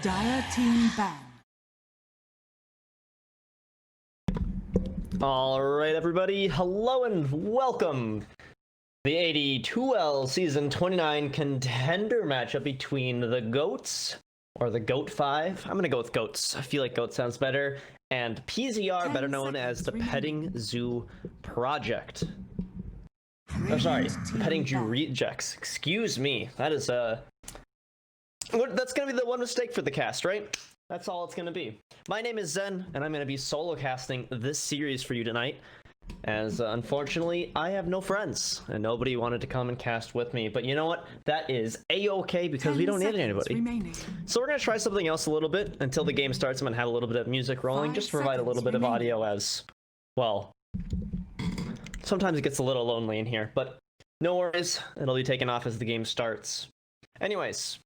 Dire team ban. Alright everybody, hello and welcome to the AD2L Season 29 contender matchup between the GOATs, or the GOAT5. I'm gonna go with GOATs, I feel like GOAT sounds better, and PZR, better known as the Petting Zoo Project. Oh, sorry, Petting Zoo Rejects, excuse me, that is that's gonna be the one mistake for the cast, right? That's all it's gonna be. My name is Zen, and I'm gonna be solo casting this series for you tonight, as unfortunately I have no friends and nobody wanted to come and cast with me. But you know what? That is a-okay because we don't need anybody. So we're gonna try something else a little bit until the game starts. I'm gonna have a little bit of music rolling, just to provide a little bit of audio as well. Sometimes it gets a little lonely in here, but no worries. It'll be taken off as the game starts. Anyways.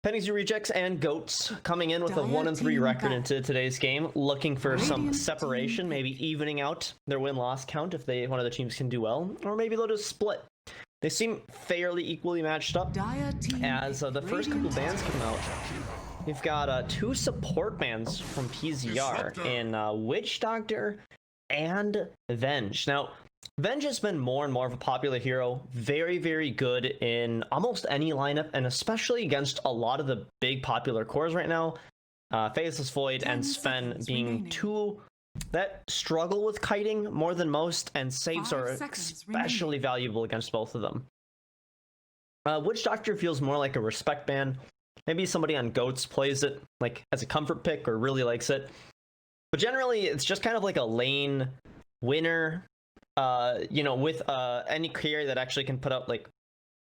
Petting Zoo Rejects and GOATs coming in with a 1-3 record into today's game, looking for some separation, maybe evening out their win-loss count if one of the teams can do well, or maybe they'll just split. They seem fairly equally matched up, as the first couple bands come out. We've got two support bands from PZR in Witch Doctor and Venge. Now, Venge has been more and more of a popular hero, very, very good in almost any lineup, and especially against a lot of the big popular cores right now. Faceless Void and Sven being two that struggle with kiting more than most, and saves are especially valuable against both of them. Witch Doctor feels more like a respect ban. Maybe somebody on GOATs plays it like as a comfort pick or really likes it. But generally, it's just kind of like a lane winner. You know, with any carrier that actually can put up like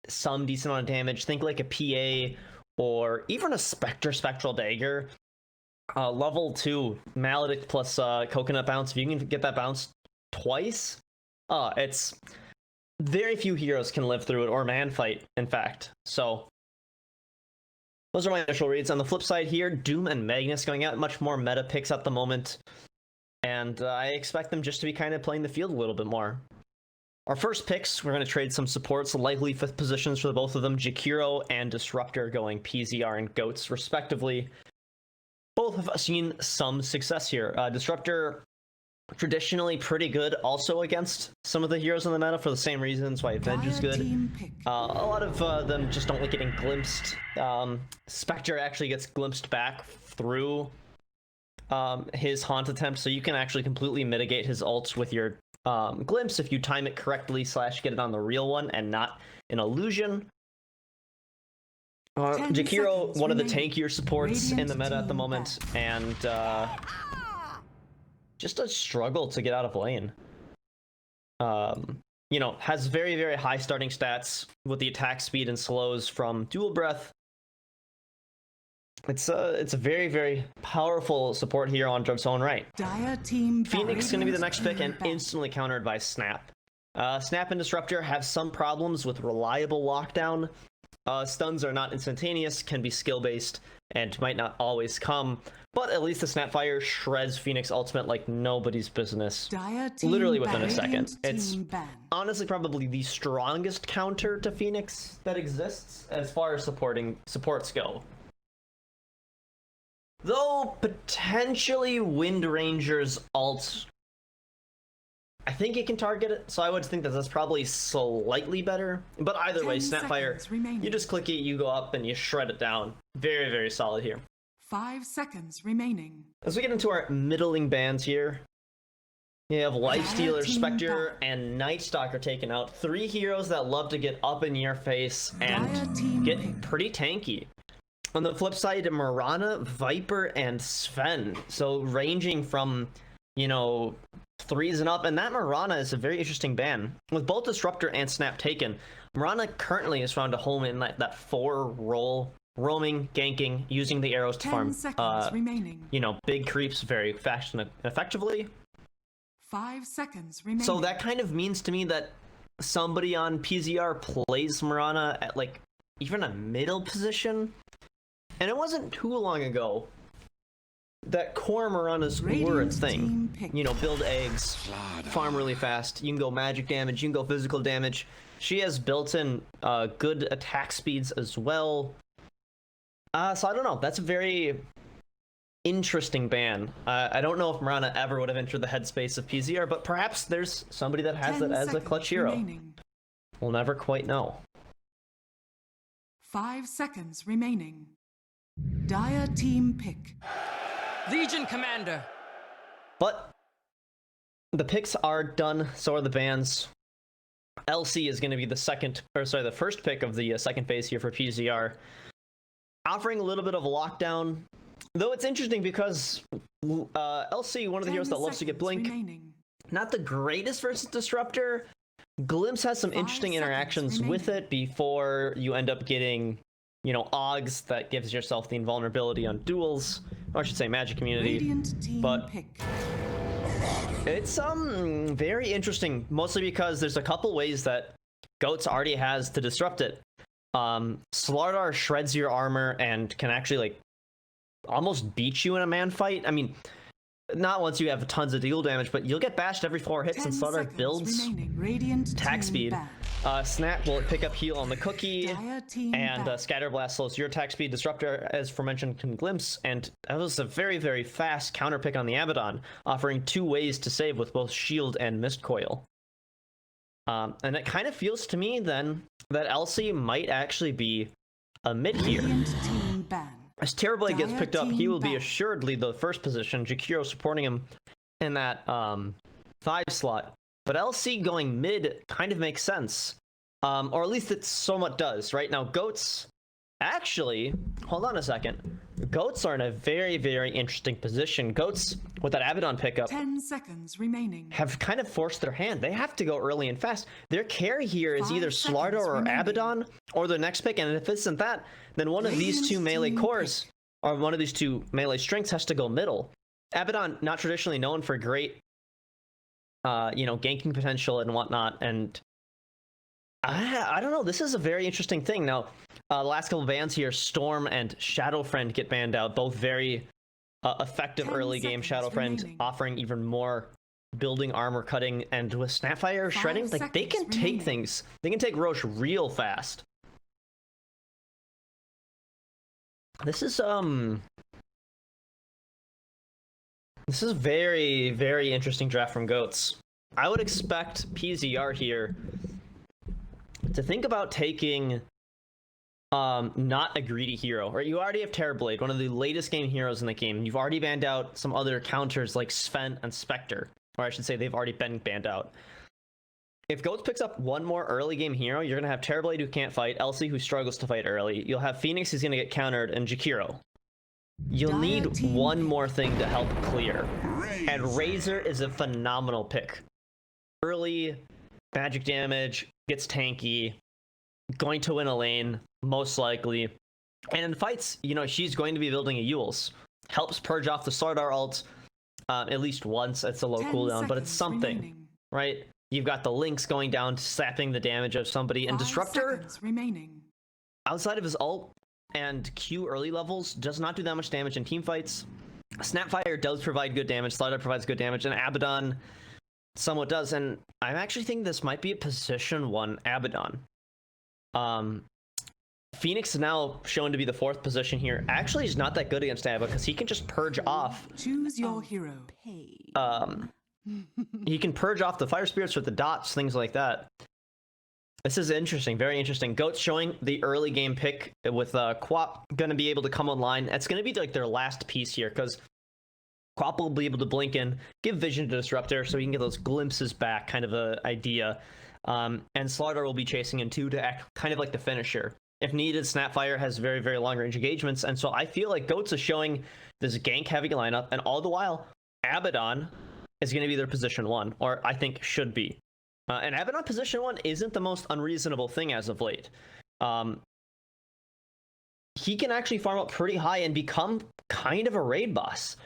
some decent amount of damage. Think like a PA or even a Spectral Dagger. Level 2 Maledict plus Coconut Bounce. If you can get that bounce twice, it's very few heroes can live through it, or Man Fight, in fact. So those are my initial reads. On the flip side here, Doom and Magnus going out, much more meta picks at the moment. And I expect them just to be kind of playing the field a little bit more. Our first picks, we're going to trade some supports, likely 5th positions for the both of them. Jakiro and Disruptor going PZR and GOATs, respectively. Both have seen some success here. Disruptor, traditionally pretty good also against some of the heroes in the meta for the same reasons why Venge is good. A lot of them just don't like getting glimpsed. Spectre actually gets glimpsed back through his haunt attempt, so you can actually completely mitigate his ults with your glimpse if you time it correctly / get it on the real one and not an illusion. Jakiro, one of the tankier supports in the meta at the moment, and just a struggle to get out of lane. You know, has very, very high starting stats with the attack speed and slows from Dual Breath. It's a very, very powerful support here on its own right. Phoenix is going to be the next pick and instantly countered by Snap. Snap and Disruptor have some problems with reliable lockdown. Stuns are not instantaneous, can be skill-based, and might not always come. But at least the Snapfire shreds Phoenix ultimate like nobody's business. Literally within a second. It's honestly probably the strongest counter to Phoenix that exists as far as supports go. Though, potentially Wind Ranger's ult, I think it can target it, so I would think that that's probably slightly better. But either way, Snapfire, you just click it, you go up, and you shred it down. Very, very solid here. 5 seconds remaining. As we get into our middling bands here, you have Lifestealer, Spectre, and Night Stalker taken out. 3 heroes that love to get up in your face and get pretty tanky. On the flip side, Mirana, Viper, and Sven. So ranging from, you know, 3s and up. And that Mirana is a very interesting ban. With both Disruptor and Snap taken, Mirana currently has found a home in that 4 role, roaming, ganking, using the arrows to farm, you know, big creeps very fast and effectively. 5 seconds remaining. So that kind of means to me that somebody on PZR plays Mirana at like even a middle position. And it wasn't too long ago that core Miranas were a thing. You know, build eggs, farm really fast, you can go magic damage, you can go physical damage. She has built-in good attack speeds as well. So I don't know. That's a very interesting ban. I don't know if Mirana ever would have entered the headspace of PZR, but perhaps there's somebody that has it as a clutch hero. Remaining. We'll never quite know. 5 seconds remaining. Dire team pick. Legion Commander. But the picks are done, so are the bans. LC is going to be the first pick of the second phase here for PZR, offering a little bit of a lockdown. Though it's interesting because LC, one of the heroes that loves to get blink, remaining. not the greatest versus Disruptor. Glimpse has some 5 interesting seconds interactions with remaining. it before you end up getting, you know, Augs that gives yourself the invulnerability on duels, or I should say magic community. Radiant team but pick. it's very interesting, mostly because there's a couple ways that GOATs already has to disrupt it. Slardar shreds your armor and can actually like almost beat you in a man fight. I mean, not once you have tons of deal damage, but you'll get bashed every 4 hits, 10 and Slardar seconds builds remaining. Radiant attack team speed. ban. Snap will pick up heal on the cookie, Dire team and ban. Scatterblast slows your attack speed. Disruptor, as aforementioned, can glimpse, and that was a very, very fast counter pick on the Abaddon, offering 2 ways to save with both shield and mist coil. And it kind of feels to me then that LC might actually be a mid here. Radiant team ban. As Terrorblade gets Dire picked up, he team will be ban. assuredly the first position. Jakiro supporting him in that 5 slot. But LC going mid kind of makes sense. Or at least it somewhat does. Right now, GOATs actually, hold on a second. GOATs are in a very, very interesting position. GOATs, with that Abaddon pickup, 10 seconds remaining. have kind of forced their hand. They have to go early and fast. Their carry here is 5 either seconds Slardar or remaining. Abaddon, or the next pick, and if it isn't that, then one of these Radiant's two melee team cores, or one of these two melee strengths has to go middle. Abaddon, not traditionally known for great, ganking potential and whatnot, and I don't know, this is a very interesting thing. Now, the last couple of bans here, Storm and Shadow Friend get banned out, both very effective 10 early game. seconds Shadow Friend remaining. offering even more building, armor cutting, and with Snapfire shredding, like they can seconds take remaining. things. They can take Roche real fast. This is a very, very interesting draft from GOATs. I would expect PZR here to think about taking not a greedy hero, right? You already have Terrorblade, one of the latest game heroes in the game. You've already banned out some other counters like Sven and Spectre, or I should say they've already been banned out. If GOATs picks up one more early game hero, you're gonna have Terrorblade who can't fight, Elsie who struggles to fight early. You'll have Phoenix who's gonna get countered, and Jakiro. You'll Dire need team one pick. more thing to help clear. And Razor is a phenomenal pick. Early magic damage, gets tanky, going to win a lane, most likely. And in fights, she's going to be building a Yules. Helps purge off the Slardar ult at least once. It's a low 10 cooldown, but it's seconds something, remaining. right? You've got the Lynx going down, sapping the damage of somebody, and 5 Disruptor, seconds remaining. outside of his ult and Q early levels, does not do that much damage in team fights. Snapfire does provide good damage, Slardar provides good damage, and Abaddon somewhat does. And I'm actually thinking this might be a position 1 Abaddon. Phoenix is now shown to be the 4th position here. Actually, he's not that good against Abaddon because he can just purge off. Choose your hero. He can purge off the fire spirits with the dots, things like that. This is interesting, very interesting. GOAT's showing the early game pick with Quap going to be able to come online. It's going to be like their last piece here because Quap will be able to blink in, give vision to Disruptor so he can get those glimpses back, kind of a idea. And Slardar will be chasing in too to act kind of like the finisher. If needed, Snapfire has very, very long range engagements. And so I feel like GOATs is showing this gank heavy lineup, and all the while, Abaddon is going to be their position 1, or I think should be. And Abaddon position 1 isn't the most unreasonable thing as of late. He can actually farm up pretty high and become kind of a raid boss.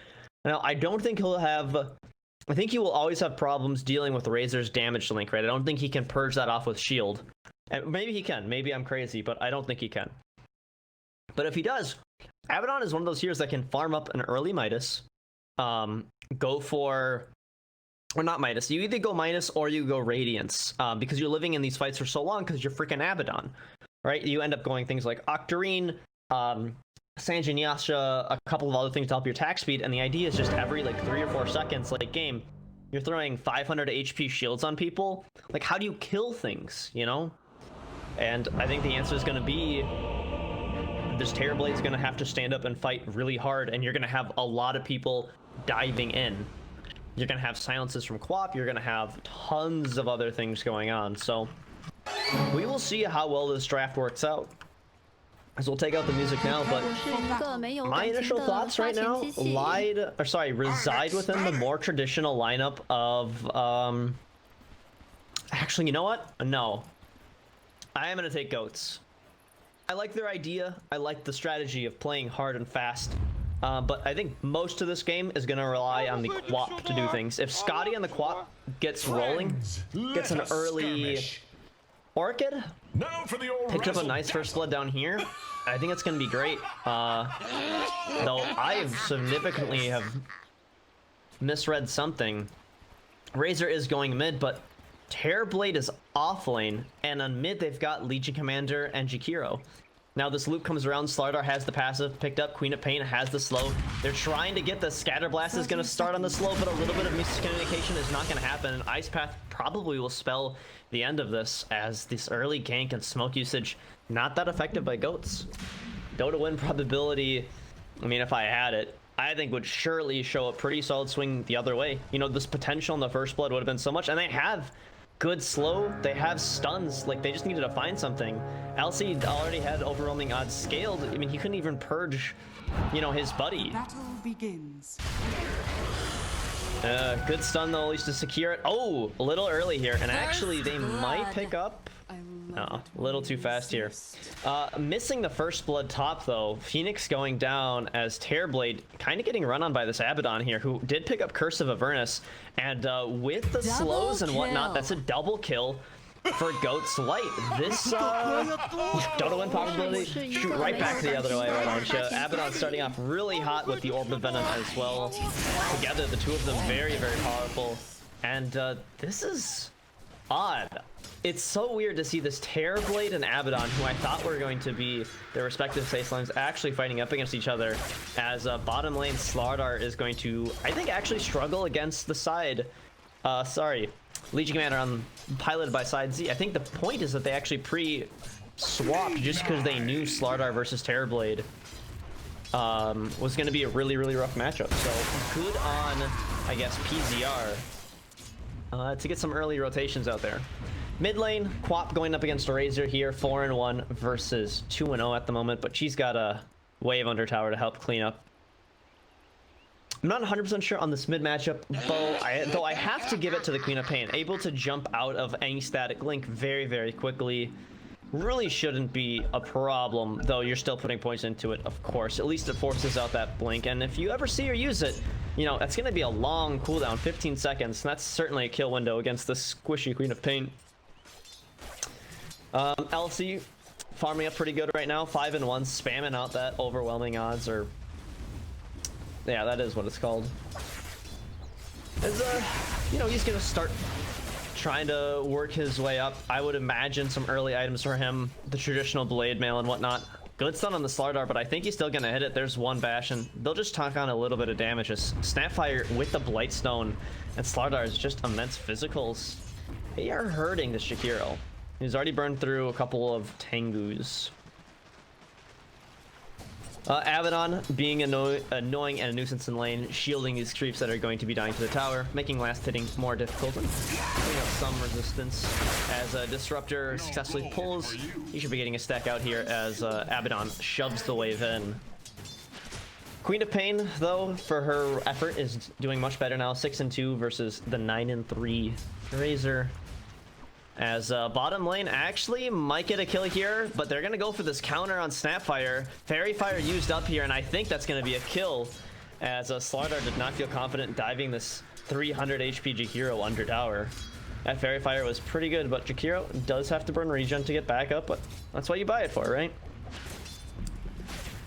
Now, I don't think he'll have... I think he will always have problems dealing with Razor's damage link, right? I don't think he can purge that off with shield. And maybe he can. Maybe I'm crazy, but I don't think he can. But if he does, Abaddon is one of those heroes that can farm up an early Midas, go for... Or not Midas. You either go Midas or you go Radiance, because you're living in these fights for so long because you're freaking Abaddon, right? You end up going things like Octarine, Sanjin Yasha, a couple of other things to help your attack speed, and the idea is just every like 3 or 4 seconds late game, you're throwing 500 HP shields on people. Like, how do you kill things, you know? And I think the answer is going to be this Terrorblade's going to have to stand up and fight really hard, and you're going to have a lot of people diving in. You're going to have silences from QoP, you're going to have tons of other things going on, so we will see how well this draft works out. As we'll take out the music now, but my initial thoughts right now reside within the more traditional lineup of, actually, you know what? No. I am going to take GOATs. I like their idea. I like the strategy of playing hard and fast. But I think most of this game is going to rely on the QoP to do things. If SKADi and the QoP gets rolling, gets an early Orchid, picked up a nice first blood down here, I think it's going to be great. Though I significantly have misread something. Razor is going mid, but Terrorblade is off lane, and on mid they've got Legion Commander and Jakiro. Now this loop comes around, Slardar has the passive picked up, Queen of Pain has the slow. They're trying to get the Scatter Blast is going to start on the slow, but a little bit of miscommunication is not going to happen, and Ice Path probably will spell the end of this, as this early gank and smoke usage not that effective by GOATs. Dota win probability, I mean, if I had it, I think would surely show a pretty solid swing the other way. You know, this potential in the first blood would have been so much, and they have good slow, they have stuns, like they just needed to find something. LC already had overwhelming odds scaled. I mean, he couldn't even purge, you know, his buddy. Battle begins. Good stun though, at least to secure it. Oh, a little early here, and actually they might pick up. No, a little too fast here. Missing the first blood top though. Phoenix going down as Terrorblade kind of getting run on by this Abaddon here, who did pick up Curse of Avernus, and with the slows and whatnot, that's a double kill for GOAT's Light. This Dota win probability, shoot right back the other way, right on you. Abaddon starting off really hot with the Orb of Venom as well. Together, the two of them very, very powerful. And this is odd. It's so weird to see this Terrorblade and Abaddon, who I thought were going to be their respective face lanes, actually fighting up against each other, as bottom lane Slardar is going to, I think, actually struggle against the side. Legion Commander piloted by Side Z. I think the point is that they actually pre-swapped just because they knew Slardar versus Terrorblade was going to be a really, really rough matchup. So good on, I guess, PZR to get some early rotations out there. Mid lane, QoP going up against a Razor here, 4-1 versus 2-0 at the moment, but she's got a Wave under tower to help clean up. I'm not 100% sure on this mid matchup, though I have to give it to the Queen of Pain. Able to jump out of any static link very, very quickly. Really shouldn't be a problem, though you're still putting points into it, of course. At least it forces out that blink, and if you ever see her use it, you know, it's going to be a long cooldown, 15 seconds, and that's certainly a kill window against the squishy Queen of Pain. LC farming up pretty good right now, 5-1, spamming out that overwhelming odds, or yeah, that is what it's called. As you know, he's gonna start trying to work his way up. I would imagine some early items for him, the traditional blade mail and whatnot. Good stun on the Slardar, but I think he's still gonna hit it. There's one bash, and they'll just talk on a little bit of damage. As Snapfire with the Blightstone, and Slardar is just immense physicals. They are hurting this Jakiro. He's already burned through a couple of Tengus. Abaddon being annoying and a nuisance in lane, shielding these creeps that are going to be dying to the tower, making last hitting more difficult and putting up some resistance. As Disruptor successfully pulls, he should be getting a stack out here as Abaddon shoves the wave in. Queen of Pain, though, for her effort, is doing much better now, 6-2 versus the 9-3 Razor. As bottom lane actually might get a kill here, but they're gonna go for this counter on Snapfire. Fairy Fire used up here, and I think that's gonna be a kill, as Slardar did not feel confident diving this 300 HP Jakiro under tower. That Fairy Fire was pretty good, but Jakiro does have to burn regen to get back up, but that's what you buy it for, right?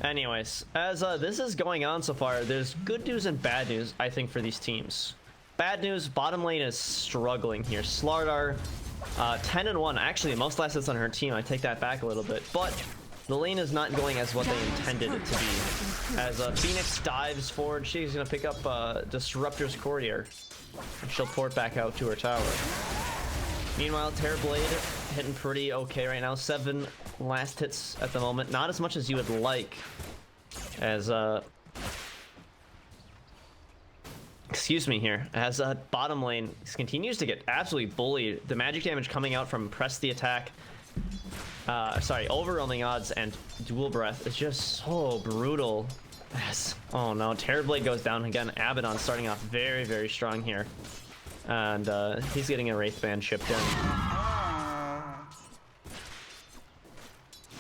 Anyways, as this is going on so far, there's good news and bad news, I think, for these teams. Bad news, bottom lane is struggling here. Slardar 10-1, actually the most last hits on her team. I take that back a little bit, but The lane is not going as what they intended it to be. As Phoenix dives forward, she's going to pick up Disruptor's Courier. And she'll port back out to her tower. Meanwhile, Terrorblade hitting pretty okay right now. 7 last hits at the moment. Not as much as you would like. As, excuse me here. As bottom lane continues to get absolutely bullied. The magic damage coming out from Press the Attack. Sorry, overwhelming odds and dual breath is just so brutal. Yes. Oh no, Terrorblade goes down again. Abaddon starting off very, very strong here. And he's getting a Wraith Band shipped in.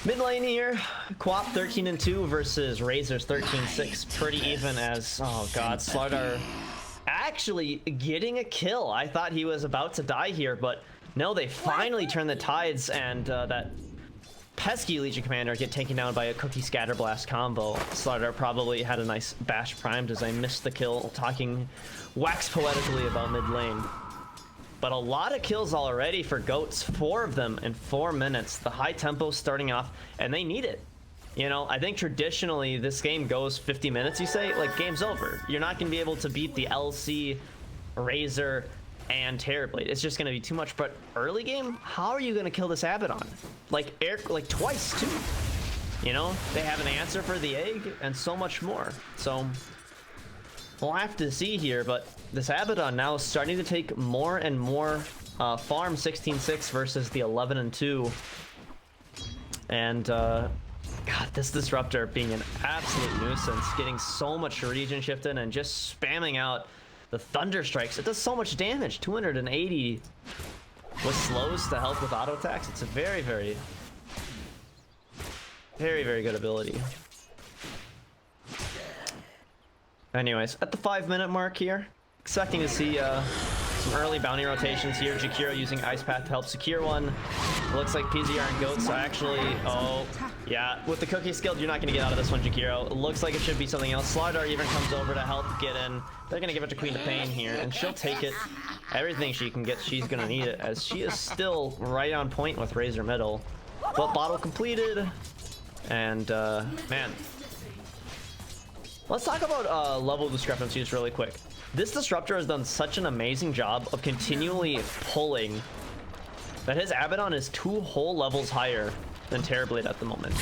Mid lane here, Quap 13-2 versus Razor's 13-6. Pretty even as, oh god, Slardar actually getting a kill. I thought he was about to die here, but no, they finally turn the tides, and that pesky Legion Commander get taken down by a Cookie Scatterblast combo. Slardar probably had a nice bash primed as I missed the kill, talking wax poetically about mid lane. But a lot of kills already for GOATs, 4 of them in 4 minutes. The high tempo starting off, and they need it. You know, I think traditionally this game goes 50 minutes, you say, like game's over. You're not going to be able to beat the LC, Razor, and Terrorblade. It's just going to be too much. But early game, how are you going to kill this Abaddon? Like twice too. You know, they have an answer for the egg and so much more. So we'll have to see here, but this Abaddon now is starting to take more and more farm. 16-6 versus the 11-2. And god, this Disruptor being an absolute nuisance, getting so much region shift in and just spamming out the Thunder Strikes. It does so much damage. 280 with slows to help with auto attacks. It's a very, very, very, very good ability. Anyways, at the 5-minute mark here, expecting to see some early bounty rotations here. Jakiro using Ice Path to help secure one. It looks like PZR and GOATs are actually, oh, yeah, with the cookie skill, you're not going to get out of this one, Jakiro. It looks like it should be something else. Slardar even comes over to help get in. They're going to give it to Queen of Pain here, and she'll take it. Everything she can get, she's going to need it, as she is still right on point with Razor Middle. But bottle completed, and man. Let's talk about level discrepancies really quick. This Disruptor has done such an amazing job of continually pulling that his Abaddon is 2 whole levels higher than Terrorblade at the moment.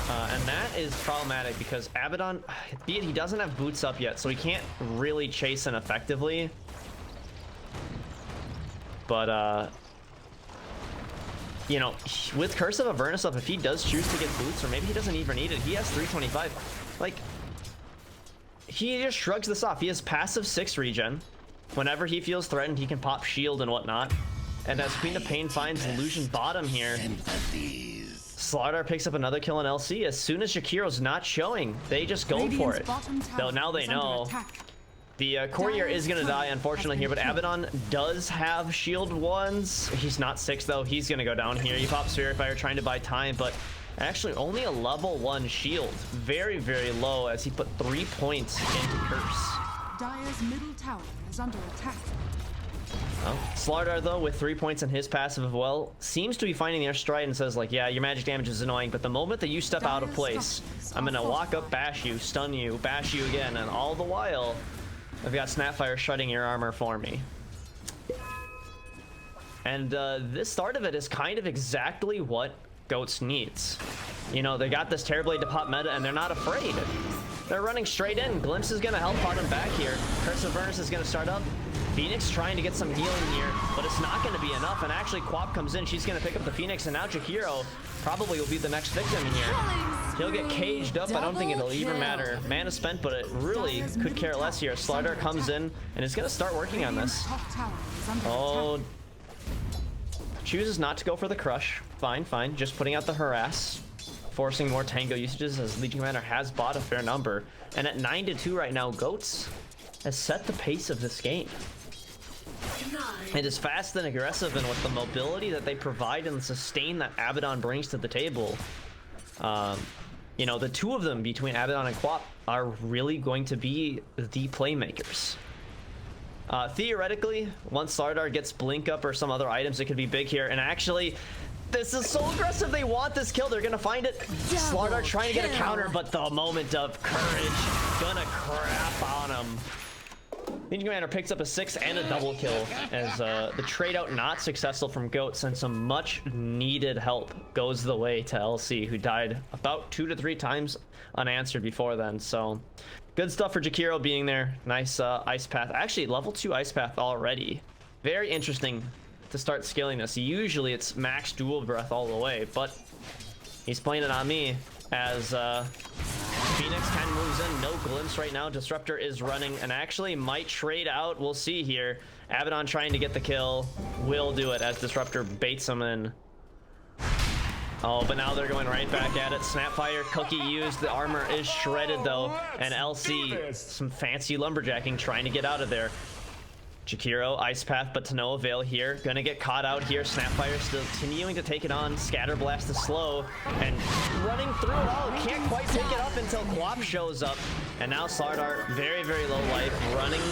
And that is problematic because Abaddon, be it he doesn't have boots up yet, so he can't really chase in effectively. But, you know, with Curse of Avernus up, if he does choose to get boots, or maybe he doesn't even need it, he has 325. Like, he just shrugs this off. He has passive 6 regen. Whenever he feels threatened, he can pop shield and whatnot. And as Queen of Pain finds Illusion bottom here, Slardar picks up another kill on LC. As soon as Shakiro's not showing, they just go for it. Though now they know the Courier is going to die, unfortunately, here. But Abaddon does have shield 1s. He's not 6, though. He's going to go down here. He pops Spirit Fire trying to buy time, but actually only a level 1 shield. Very, very low as he put 3 points into Curse. Dire's middle tower is under attack. Well, Slardar, though, with 3 points in his passive as well, seems to be finding their stride and says, like, yeah, your magic damage is annoying, but the moment that you step out of place, I'm going to walk up, bash you, stun you, bash you again, and all the while, I've got Snapfire shredding your armor for me. And this start of it is kind of exactly what GOATs needs. You know, they got this Terrorblade to pop meta, and they're not afraid. They're running straight in. Glimpse is going to help pot him back here. Curse of Avernus is going to start up. Phoenix trying to get some healing here, but it's not going to be enough. And actually, Quap comes in. She's going to pick up the Phoenix, and now Jakiro probably will be the next victim here. He'll get caged up. I don't think it'll even matter. Mana spent, but it really could care less here. Slardar comes in, and is going to start working on this. Oh, chooses not to go for the crush. Fine, fine. Just putting out the harass, forcing more tango usages as Legion Commander has bought a fair number. And at 9-2 right now, GOATs has set the pace of this game. It is fast and aggressive, and with the mobility that they provide and the sustain that Abaddon brings to the table, you know, the two of them between Abaddon and Quap are really going to be the playmakers. Theoretically, once Slardar gets Blink Up or some other items, it could be big here. And actually, This is so aggressive. They want this kill. They're gonna find it. Slardar trying to get a counter, but the moment of courage gonna crap on him. Legion Commander picks up a 6 and a double kill as the trade out not successful from GOAT, and some much needed help goes the way to LC, who died about 2 to 3 times unanswered before then. So good stuff for Jakiro being there. Nice ice path. Actually, level 2 ice path already. Very interesting to start scaling this. Usually it's max dual breath all the way, but he's playing it on me as Phoenix kind of moves in. No glimpse right now. Disruptor is running and actually might trade out. We'll see here. Abaddon trying to get the kill. Will do it as Disruptor baits him in. Oh, but now they're going right back at it. Snapfire, Cookie used. The armor is shredded though. And LC, some fancy lumberjacking, trying to get out of there. Jakiro, Ice Path, but to no avail here. Gonna get caught out here. Snapfire still continuing to take it on. Scatter Blast is slow and running through it all. Can't quite pick it up until Quap shows up. And now Slardar, very, very low life, running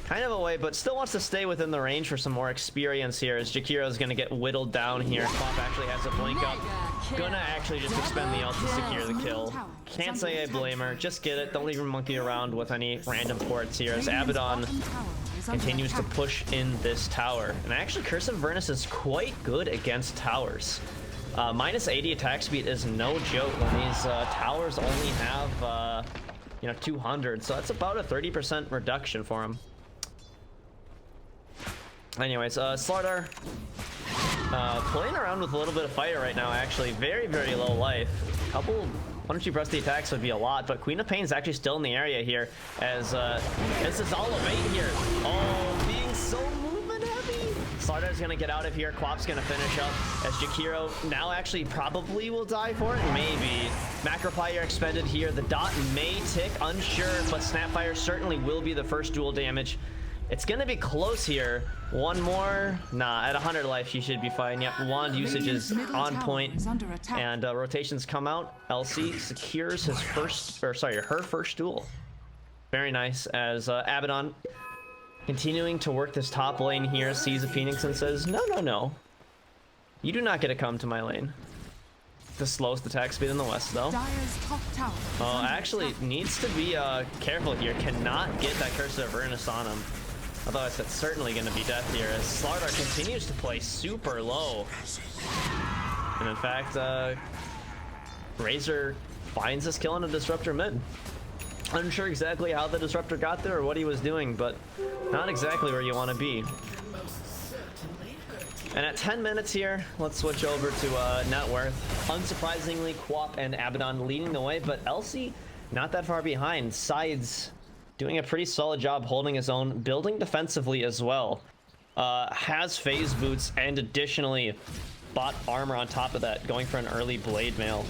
kind of away, but still wants to stay within the range for some more experience here, as Jakiro is gonna get whittled down here. Quap actually has a blink up. Gonna actually just expend the ult to secure the kill. Can't say I blame her. Just get it. Don't even monkey around with any random ports here, as Abaddon continues to push in this tower. And actually, Curse of Avernus is quite good against towers. Minus 80 attack speed is no joke when these towers only have, you know, 200. So that's about a 30% reduction for him. Anyways, Slardar playing around with a little bit of fire right now, actually. Very, very low life. Couple, 1 or 2 press the attacks would be a lot, but Queen of Pain's actually still in the area here, as this is all a bait here. Oh, being so movement heavy. Slardar's gonna get out of here. Quap's gonna finish up, as Jakiro now actually probably will die for it. Maybe. Macropire expended here. The dot may tick, unsure, but Snapfire certainly will be the first dual damage. It's gonna be close here. One more. Nah, at 100 life, she should be fine. Yep, wand usage is on point. And rotations come out. LC secures his first, or sorry, her first duel. Very nice, as Abaddon continuing to work this top lane here, sees a Phoenix and says, no, no, no. You do not get to come to my lane. The slowest attack speed in the west, though. Actually needs to be careful here. Cannot get that Curse of Avernus on him. Otherwise, that's certainly going to be death here, as Slardar continues to play super low. And in fact, Razor finds this kill in a Disruptor mid. Unsure exactly how the Disruptor got there or what he was doing, but not exactly where you want to be. And at 10 minutes here, let's switch over to net worth. Unsurprisingly, Quap and Abaddon leading the way, but Elsie not that far behind. Sides doing a pretty solid job holding his own, building defensively as well. Has phase boots and additionally bought armor on top of that, going for an early blade mail.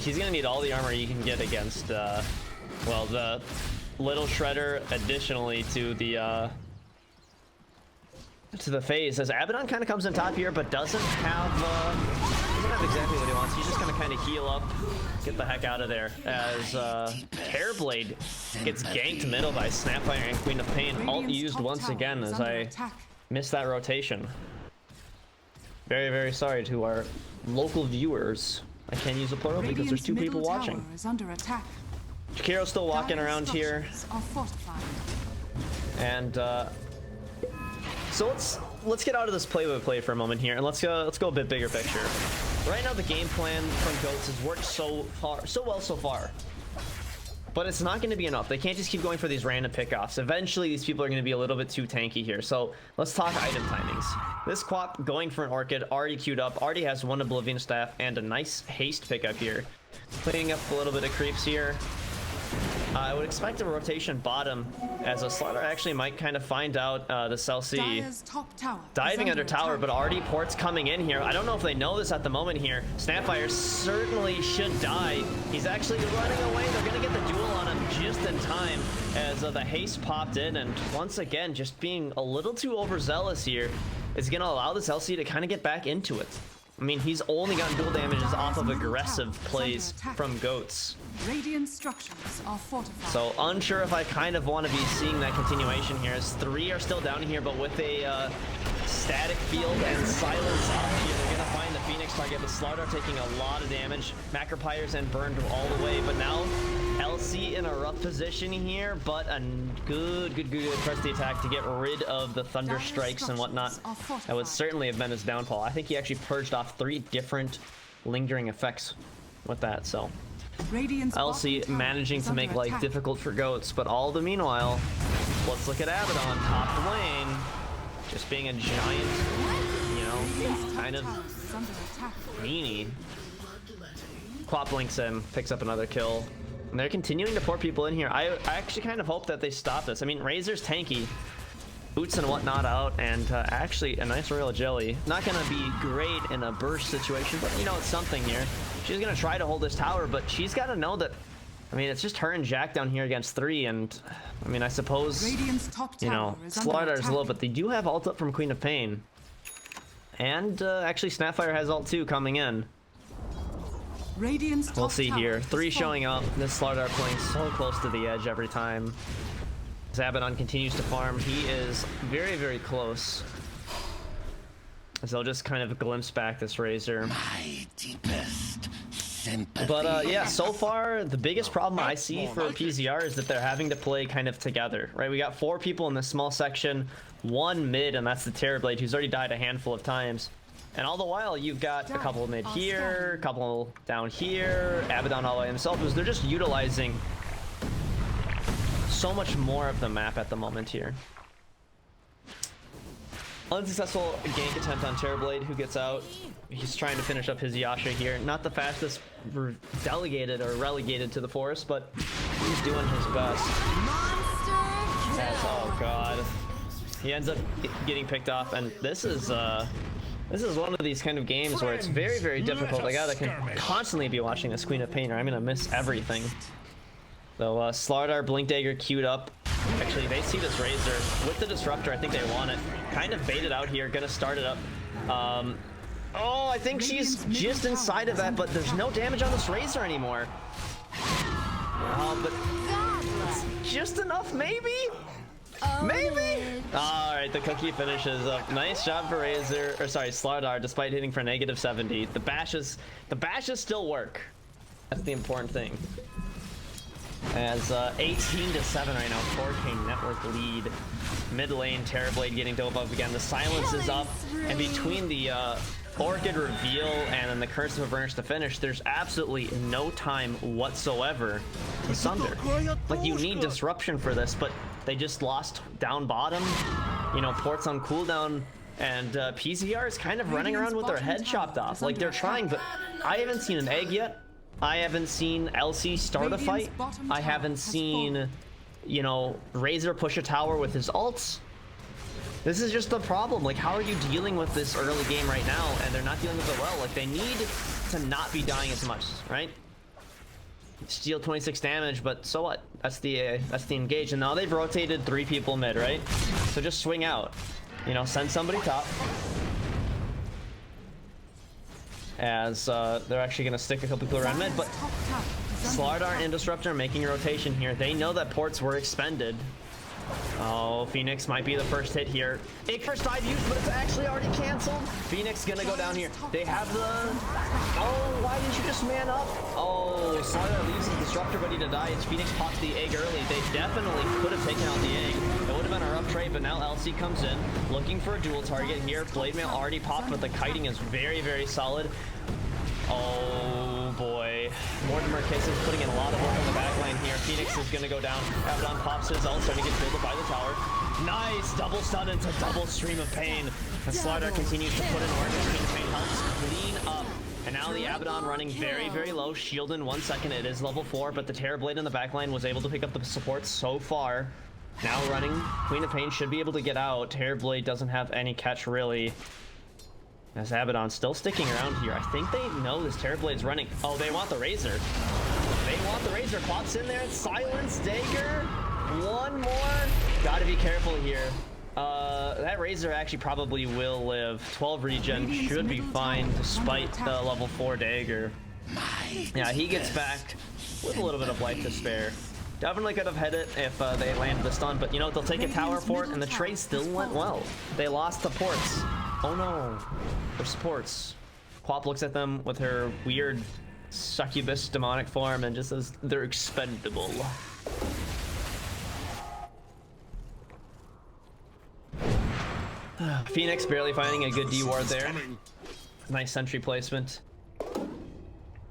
He's gonna need all the armor he can get against, well, the little shredder additionally to the phase, as Abaddon kind of comes in top here, but doesn't have exactly what he wants. He's just gonna kind of heal up, get the heck out of there, as Hairblade gets ganked middle by Snapfire and Queen of Pain. Ult used once again, as I missed that rotation. Very, very sorry to our local viewers. I can't use a plural because there's 2 people watching. Jakiro's still walking around here, and so let's get out of this play-by-play for a moment here, and let's go a bit bigger picture. Right now, the game plan from GOATs has worked so well so far, but it's not going to be enough. They can't just keep going for these random pickoffs. Eventually, these people are going to be a little bit too tanky here. So let's talk item timings. This Quap going for an Orchid, already queued up, already has 1 Oblivion Staff and a nice haste pickup here, cleaning up a little bit of creeps here. I would expect a rotation bottom, as a Slardar actually might kind of find out the Cell C diving under tower, but already ports coming in here. I don't know if they know this at the moment here. Snapfire certainly should die. He's actually running away. They're going to get the duel on him just in time, as the haste popped in, and once again, just being a little too overzealous here is going to allow this LC to kind of get back into it. I mean, he's only gotten dual damages off of aggressive plays from GOATs. Radiant structures are fortified. So unsure if I kind of want to be seeing that continuation here, as 3 are still down here, but with a static field and silence up here. They're gonna find the Phoenix target, but Slardar taking a lot of damage. Macropyres and burned all the way, but now LC in a rough position here, but a good press the attack to get rid of the thunder strikes and whatnot. That would certainly have been his downfall. I think he actually purged off 3 different lingering effects with that, so LC managing to make life difficult for Goats, but all the meanwhile, let's look at Abaddon, top lane, just being a giant, you know, kind of meanie. Quap blinks him, picks up another kill, and they're continuing to pour people in here. I actually kind of hope that they stop this. I mean, Razor's tanky, boots and whatnot out, and actually a nice royal jelly. Not gonna be great in a burst situation, but you know, it's something here. She's gonna try to hold this tower, but she's got to know that, I mean, it's just her and Jack down here against 3, and I mean, I suppose, you know, Slardar's low, but they do have ult up from Queen of Pain. And actually Snapfire has ult too coming in. We'll see here. 3 showing up. This Slardar playing so close to the edge every time. As Abaddon continues to farm, he is very close. As they'll just kind of glimpse back this Razor. My deepest sympathy. But yeah, so far the biggest problem I see for PZR is that they're having to play kind of together, right? We got 4 people in this small section, 1 mid, and that's the Terrorblade, who's already died a handful of times. And all the while, you've got a couple mid here, a couple down here, Abaddon all by himself. They're just utilizing so much more of the map at the moment here. Unsuccessful gank attempt on Terrorblade, who gets out. He's trying to finish up his Yasha here. Not the fastest delegated or relegated to the forest, but he's doing his best. Oh god. He ends up getting picked off, and this is one of these kind of games where it's very difficult. I gotta constantly be watching this Queen of Pain, or I'm gonna miss everything. So Slardar, Blink Dagger queued up. Actually, they see this Razor with the Disruptor. I think they want it. Kind of baited out here. Gonna start it up. Oh, I think she's just inside of that, but there's no damage on this Razor anymore. But it's just enough, maybe? Maybe? Alright, the cookie finishes up. Nice job for Razor, or sorry, Slardar, despite hitting for -70. The bashes still work. That's the important thing. As 18-7 right now, 4K network lead. Mid lane, Terrorblade getting dove up again. The silence is up, and between the Orchid reveal and then the Curse of Avernus to finish, there's absolutely no time whatsoever to Sunder. Like, you need disruption for this, but they just lost down bottom. You know, ports on cooldown, and PZR is kind of running around with their head chopped off. Like, they're trying, but I haven't seen an egg yet. I haven't seen LC start a fight. I haven't seen, you know, Razor push a tower with his ults. This is just the problem. Like, how are you dealing with this early game right now? And they're not dealing with it well. Like, they need to not be dying as much, right? Steal 26 damage, but so what? That's the engage. And now they've rotated 3 people mid, right? So just swing out. You know, send somebody top. As they're actually going to stick a couple people around mid, but Slardar and Disruptor making a rotation here. They know that ports were expended. Oh, Phoenix might be the first hit here. Icarus dive used, but it's actually already canceled. Phoenix gonna go down here. They have the... Oh, why didn't you just man up? Oh, Slardar leaves his Disruptor ready to die as Phoenix pops the egg early. They definitely could have taken out the egg. It would have been a rough trade, but now LC comes in, looking for a dual target here. Blade Mail already popped, but the kiting is very solid. Oh boy. Mortimer Kisses putting in a lot of work on the back line here. Phoenix is gonna go down. Abaddon pops his ult, starting to get built by the tower. Nice! Double stun into double stream of pain. And Slardar continues to put in work as King Pain helps clean up. And now the Abaddon running very low. Shield in 1 second. It is level 4, but the Terrorblade in the back line was able to pick up the support so far. Now running. Queen of Pain should be able to get out. Terrorblade doesn't have any catch really. As Abaddon still sticking around here. I think they know this Terrorblade's running. Oh, they want the Razor. They want the Razor. Pops in there. Silence. Dagger. One more. Gotta be careful here. That Razor actually probably will live. 12 regen. Should be fine despite the level 4 Dagger. Yeah, he gets back with a little bit of life to spare. Definitely could have hit it if they landed the stun, but you know, they'll take a tower for it, and the trade still went well. They lost the ports. Oh no. For supports. Quap looks at them with her weird succubus demonic form and just says they're expendable. Phoenix barely finding a good D ward there. Nice sentry placement.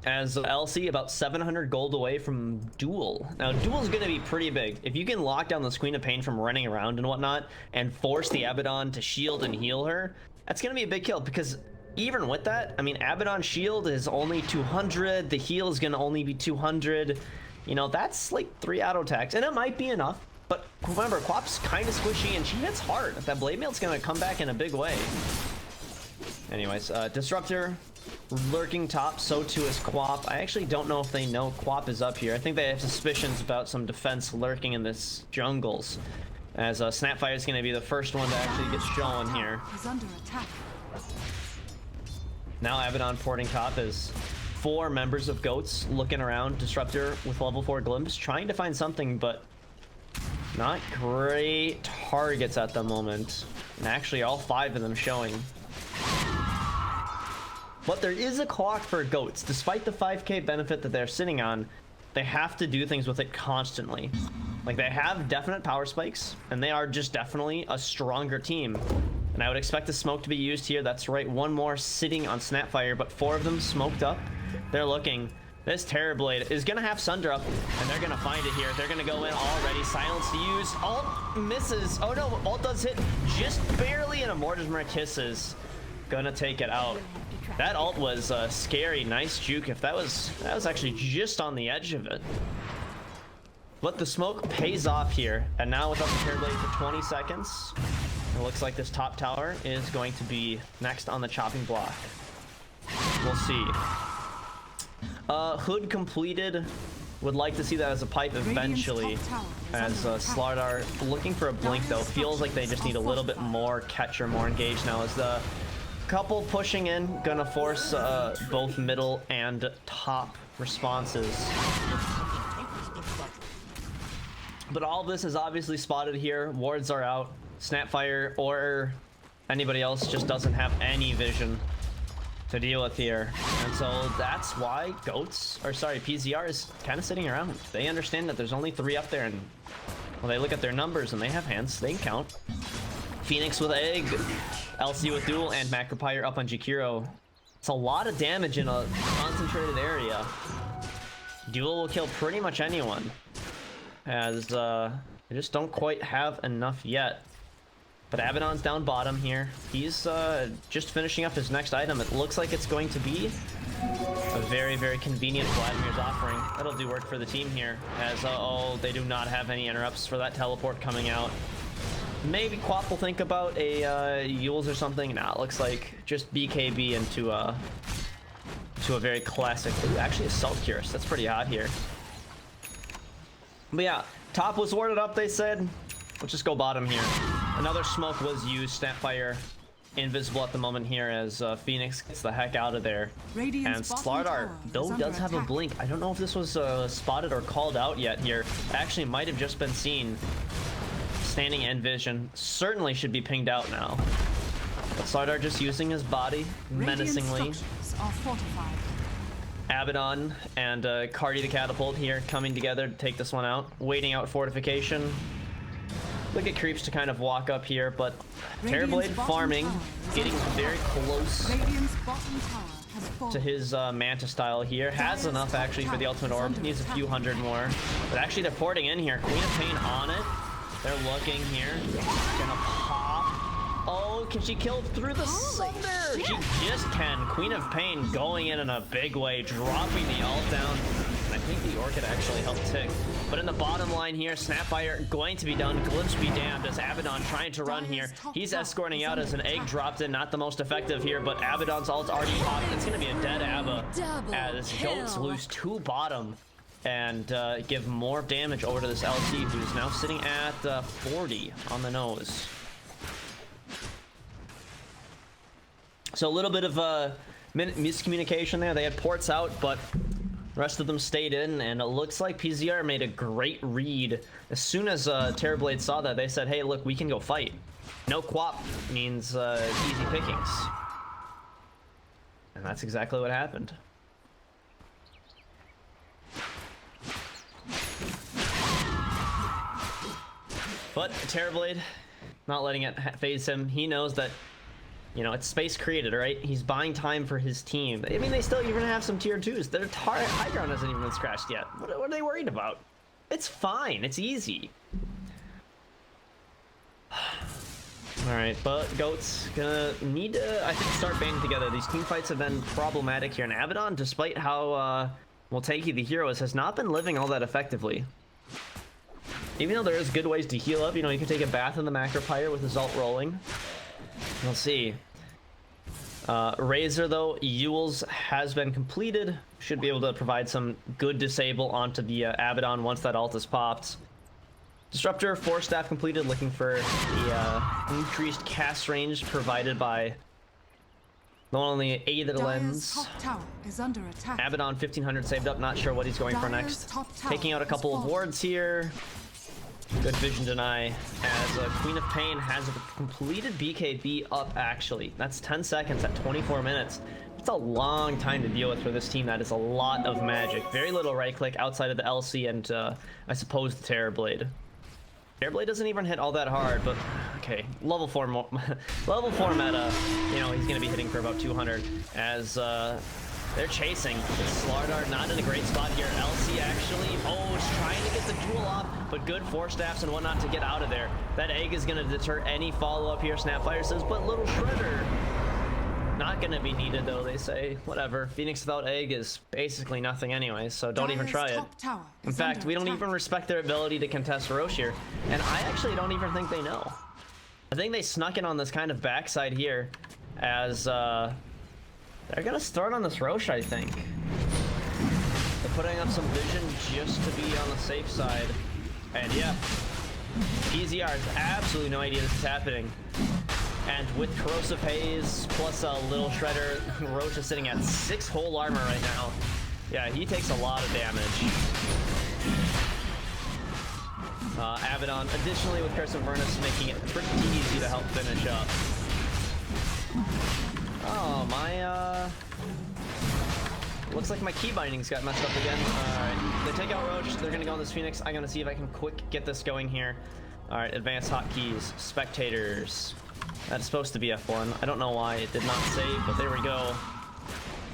As LC about 700 gold away from Duel. Now Duel's gonna be pretty big. If you can lock down this Queen of Pain from running around and whatnot and force the Abaddon to shield and heal her, that's gonna be a big kill because even with that, I mean, Abaddon's shield is only 200, the heal is gonna only be 200. You know, that's like 3 auto attacks, and it might be enough. But remember, Quap's kind of squishy and she hits hard. That Blade Mail's gonna come back in a big way. Anyways, Disruptor lurking top, so too is Quap. I actually don't know if they know Quap is up here. I think they have suspicions about some defense lurking in this jungles. As Snapfire is going to be the first one to actually get shown here. He's under attack. Now Abaddon porting top is 4 members of GOATs looking around. Disruptor with level 4 glimpse, trying to find something, but not great targets at the moment. And actually all 5 of them showing. But there is a clock for GOATs. Despite the 5k benefit that they're sitting on, they have to do things with it constantly. Like, they have definite power spikes, and they are just definitely a stronger team. And I would expect the smoke to be used here. That's right, 1 more sitting on Snapfire, but 4 of them smoked up. They're looking. This Terrorblade is gonna have Sunder up, and they're gonna find it here. They're gonna go in already. Silence to use. Ult misses. Oh no, ult does hit just barely, and a Mortimer kisses. Gonna take it out. That ult was scary. Nice juke. If that was actually just on the edge of it. But the smoke pays off here, and now without the Terrorblade for 20 seconds, it looks like this top tower is going to be next on the chopping block. We'll see. Hood completed. Would like to see that as a pipe eventually. As Slardar looking for a blink though. Feels like they just need a little bit more catcher, more engaged now as the couple pushing in, gonna force both middle and top responses. But all of this is obviously spotted here. Wards are out. Snapfire or anybody else just doesn't have any vision to deal with here. And so that's why PZR is kind of sitting around. They understand that there's only 3 up there, and well, they look at their numbers and they have hands. They can count. Phoenix with Egg, LC with Duel, and Macropire up on Jakiro. It's a lot of damage in a concentrated area. Duel will kill pretty much anyone, as they just don't quite have enough yet. But Abaddon's down bottom here. He's just finishing up his next item. It looks like it's going to be a very, very convenient Vladimir's offering. That'll do work for the team here, as oh, they do not have any interrupts for that teleport coming out. Maybe Quap will think about a Yules or something. Nah, it looks like just BKB into a very classic. Ooh, actually a Salt Curse. That's pretty hot here. But yeah, top was warded up, they said. Let's just go bottom here. Another smoke was used. Snapfire invisible at the moment here as Phoenix gets the heck out of there. And Slardar, though, does have a blink. I don't know if this was spotted or called out yet here. Actually might have just been seen. Standing end vision certainly should be pinged out now. But Slardar just using his body menacingly. Abaddon and Cardi the Catapult here coming together to take this one out. Waiting out fortification. Look at creeps to kind of walk up here, but Terrorblade farming, getting very close to his Manta style here. Has enough actually for the ultimate orb. Needs a few hundred more. But actually they're porting in here. Queen of Pain on it. They're looking here. Gonna pop. Oh, can she kill through the Sunder? She just can. Queen of Pain going in a big way, dropping the ult down. And I think the Orchid actually helped tick. But in the bottom line here, Snapfire going to be done. Glimpse be damned as Abaddon trying to run here. He's escorting out as an egg dropped in. Not the most effective here, but Abaddon's ult's already popped. It's going to be a dead Abba as GOATs lose 2 bottom. And give more damage over to this LC, who's now sitting at 40 on the nose. So a little bit of miscommunication there. They had ports out, but The rest of them stayed in, and it looks like PZR made a great read. As soon as Terrorblade saw that, they said, hey, look, we can go fight. No quap means easy pickings. And that's exactly what happened. But Terrorblade, not letting it phase him. He knows that, you know, it's space created, right? He's buying time for his team. I mean, they still even have some tier 2s. Their high ground hasn't even been scratched yet. What are they worried about? It's fine. It's easy. Alright, but GOAT's gonna need to, I think, start banding together. These team fights have been problematic here, and Abaddon, despite how Multanky the hero is, has not been living all that effectively. Even though there is good ways to heal up, you know, you can take a bath in the macro pyre with his ult rolling. We'll see. Razor, though, Yule's has been completed. Should be able to provide some good disable onto the Abaddon once that ult is popped. Disruptor, 4 staff completed, looking for the increased cast range provided by not only Dyer's top tower is under attack. Abaddon 1500 saved up, not sure what he's going for next. Taking out a couple of wards here. Good vision deny as Queen of Pain has a completed BKB up, actually. That's 10 seconds at 24 minutes. It's a long time to deal with for this team. That is a lot of magic. Very little right click outside of the LC and I suppose the Terrorblade. Terrorblade doesn't even hit all that hard, but okay. Level 4 level 4 meta, you know, he's gonna be hitting for about 200 as they're chasing. Slardar not in a great spot here. LC actually, is trying to get the duel off, but good 4 staffs and whatnot to get out of there. That egg is going to deter any follow-up here, Snapfire says, but little Shredder, not going to be needed though, they say. Whatever, Phoenix without egg is basically nothing anyway, so don't even try it. In fact, we don't even respect their ability to contest Roche here, and I actually don't even think they know. I think they snuck in on this kind of backside here as, they're gonna start on this Roche, I think. They're putting up some vision just to be on the safe side. And yeah, PZR has absolutely no idea this is happening. And with Corrosive Haze plus a little Shredder, Roche is sitting at 6 whole armor right now. Yeah, he takes a lot of damage. Abaddon, additionally with Curse of Vernus, making it pretty easy to help finish up. Oh, my, looks like my key bindings got messed up again. Alright, they take out Roche, they're gonna go on this Phoenix. I'm gonna see if I can quick get this going here. Alright, advanced hotkeys, spectators. That's supposed to be F1. I don't know why it did not save, but there we go.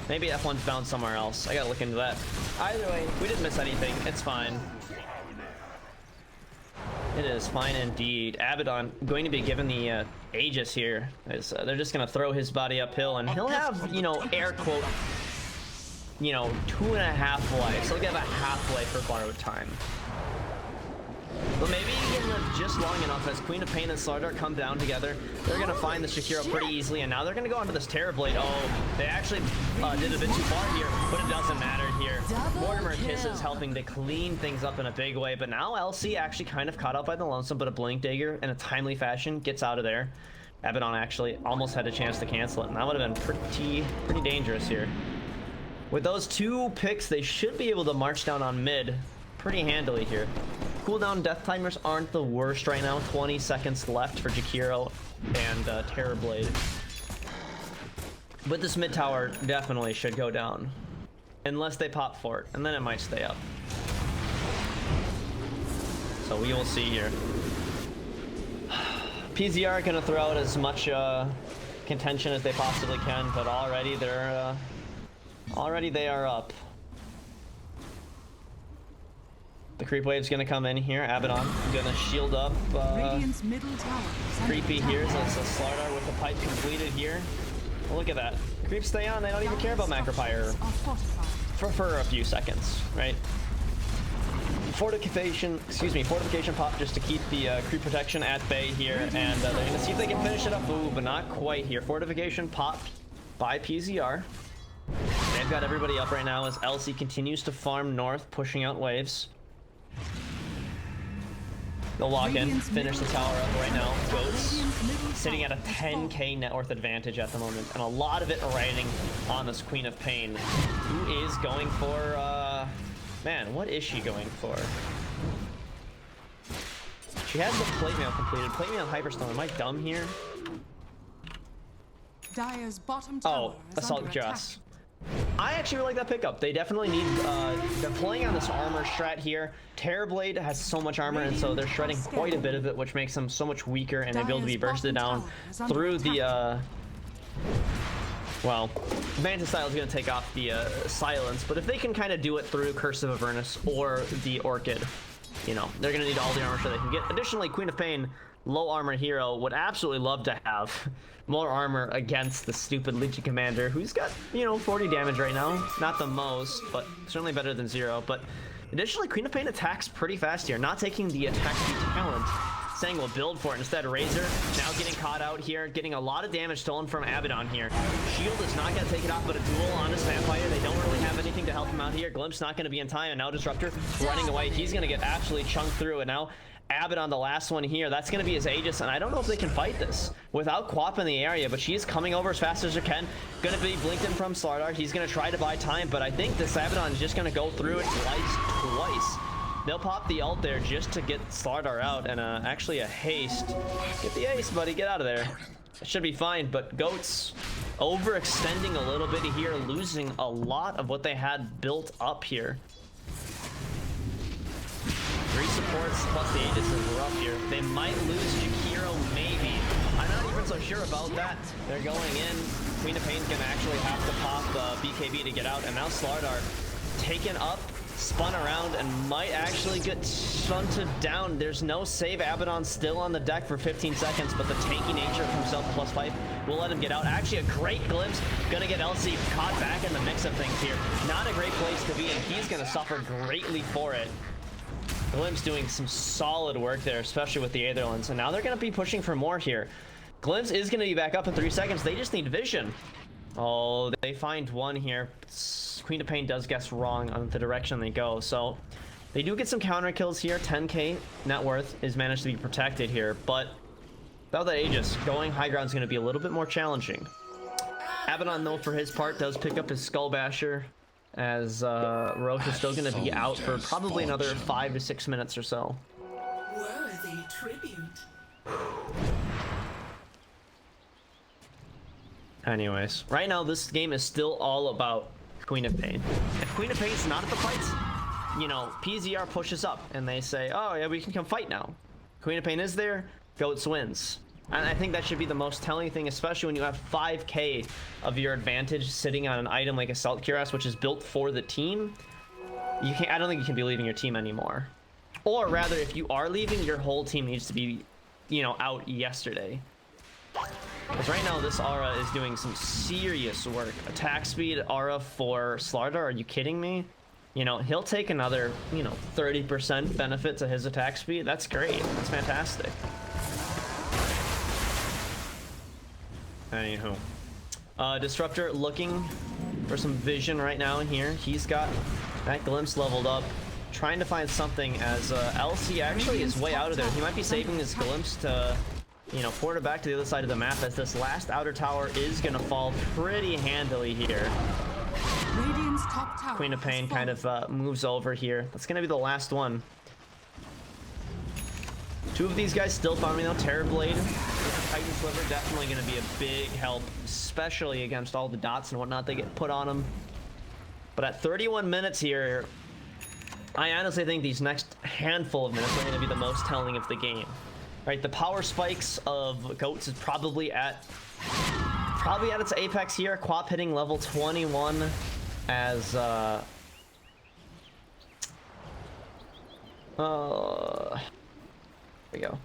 Maybe F1's bound somewhere else. I gotta look into that. Either way, we didn't miss anything. It's fine. It is fine indeed. Abaddon going to be given the Aegis here. As, they're just going to throw his body uphill, and he'll have, you know, air quote, you know, 2.5 lives. He'll get a half life for borrowed time. But maybe he can live just long enough as Queen of Pain and Slardar come down together. They're going to find the Shakiro pretty easily, and now they're going to go onto this Terrorblade. Oh, they actually did a bit too far here, but it doesn't matter here. Mortimer Kisses helping to clean things up in a big way, but now LC actually kind of caught up by the Lonesome, but a Blink Dagger in a timely fashion gets out of there. Abaddon actually almost had a chance to cancel it, and that would have been pretty dangerous here. With those 2 picks, they should be able to march down on mid pretty handily here. Cooldown death timers aren't the worst right now. 20 seconds left for Jakiro and Terrorblade. But this mid tower definitely should go down. Unless they pop fort, and then it might stay up. So we will see here. PZR gonna throw out as much contention as they possibly can, but already they're they are up. The creep wave's gonna come in here. Abaddon gonna shield up. Creepy here, so it's a Slardar with the pipe completed here. Well, look at that. Creeps stay on. They don't even care about Macropyre for a few seconds, right? Fortification pop just to keep the creep protection at bay here, and they're gonna see if they can finish it up. Ooh, but not quite here. Fortification popped by PZR. They've got everybody up right now as LC continues to farm north, pushing out waves. They'll walk in, finish the tower up right now. GOAT's sitting at a 10k net worth advantage at the moment, and a lot of it riding on this Queen of Pain, who is going for Man, what is she going for? She has the plate mail completed. Plate mail Hyperstone. Am I dumb here? Dire's bottom tower is Assault under attack. Dress. I actually really like that pickup. They definitely need, they're playing on this armor strat here. Terrorblade has so much armor, and so they're shredding quite a bit of it, which makes them so much weaker, and they'll be able to be bursted down through the, well, Mantis Style is going to take off the silence, but if they can kind of do it through Curse of Avernus or the Orchid, you know, they're going to need all the armor so they can get. Additionally, Queen of Pain, low armor hero, would absolutely love to have more armor against the stupid Legion Commander, who's got, you know, 40 damage right now. Not the most, but certainly better than 0. But additionally, Queen of Pain attacks pretty fast here, not taking the attack speed talent. Saying we'll build for it instead. Razor now getting caught out here, getting a lot of damage stolen from Abaddon here. Shield is not going to take it off, but a duel on his Vampire. They don't really have anything to help him out here. Glimpse not going to be in time, and now Disruptor running away. He's going to get absolutely chunked through, and now Abaddon, the last one here, that's going to be his Aegis, and I don't know if they can fight this without Quap in the area, but she's coming over as fast as she can. Going to be blinked in from Slardar. He's going to try to buy time, but I think this Abaddon is just going to go through it twice. They'll pop the ult there just to get Slardar out, and actually a haste. Get the ace, buddy. Get out of there. It should be fine, but Goats overextending a little bit here, losing a lot of what they had built up here. 3 supports plus the Aegis is rough here. They might lose Jakiro, maybe. I'm not even so sure about that. They're going in. Queen of Pain's gonna actually have to pop BKB to get out, and now Slardar taken up, spun around, and might actually get shunted down. There's no save. Abaddon still on the deck for 15 seconds, but the tanky nature of himself plus 5 will let him get out. Actually, a great glimpse. Gonna get LC caught back in the mix of things here. Not a great place to be, and he's gonna suffer greatly for it. Glimpse doing some solid work there, especially with the Aetherlands, and now they're going to be pushing for more here. Glimpse is going to be back up in 3 seconds. They just need vision. Oh, they find one here. Queen of Pain does guess wrong on the direction they go, so they do get some counter kills here. 10k net worth is managed to be protected here, but without that Aegis, going high ground is going to be a little bit more challenging. Abaddon, though, for his part, does pick up his Skull Basher, as Roche is still going to be out for probably another 5 to 6 minutes or so. Worthy tribute. Anyways, right now this game is still all about Queen of Pain. If Queen of Pain's not at the fights, you know, PZR pushes up and they say, oh yeah, we can come fight now. Queen of Pain is there, Goats wins. And I think that should be the most telling thing, especially when you have 5k of your advantage sitting on an item like Assault Cuirass, which is built for the team. You can't, I don't think you can be leaving your team anymore. Or rather, if you are leaving, your whole team needs to be, you know, out yesterday. Because right now, this Aura is doing some serious work. Attack speed Aura for Slardar, are you kidding me? You know, he'll take another, you know, 30% benefit to his attack speed. That's great. That's fantastic. Anywho, Disruptor looking for some vision right now in here. He's got that glimpse leveled up, trying to find something as LC actually is way out of there. He might be saving his glimpse to, you know, port it back to the other side of the map, as this last outer tower is going to fall pretty handily here. Radiant's top tower. Queen of Pain kind of moves over here. That's going to be the last one. 2 of these guys still farming though. Terrorblade with the Titan Sliver definitely going to be a big help, especially against all the dots and whatnot they get put on them. But at 31 minutes here, I honestly think these next handful of minutes are going to be the most telling of the game. Right, the power spikes of Goats is probably at its apex here. Quap hitting level 21 as there we go.